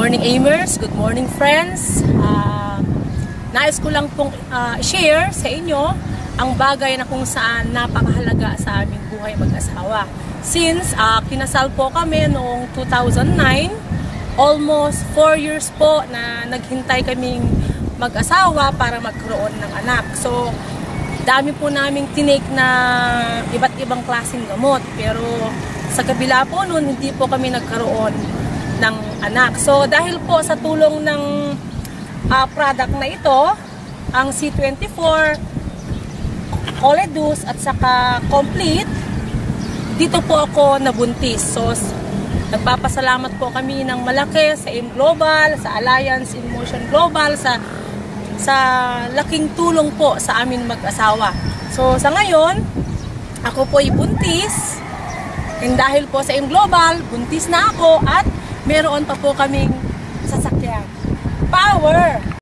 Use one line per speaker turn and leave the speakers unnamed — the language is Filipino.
morning, Amers. Good morning, friends. Nais ko lang pong share sa inyo ang bagay na kung saan napakahalaga sa aming buhay mag-asawa. Since kinasal po kami noong 2009, almost 4 years po na naghintay kaming mag-asawa para magkaroon ng anak. So, dami po naming tinake na iba't ibang klaseng gamot. Pero sa kabila po nun, hindi po kami nagkaroon ng anak. So, dahil po sa tulong ng product na ito, ang C24, Oledus at saka Complete, dito po ako nabuntis. So, nagpapasalamat po kami ng malaki sa AIM Global, sa Alliance in Motion Global, sa laking tulong po sa amin mag-asawa. So, sa ngayon, ako po ay buntis. And dahil po sa AIM Global, buntis na ako at meron pa po kaming sasakyan. Power!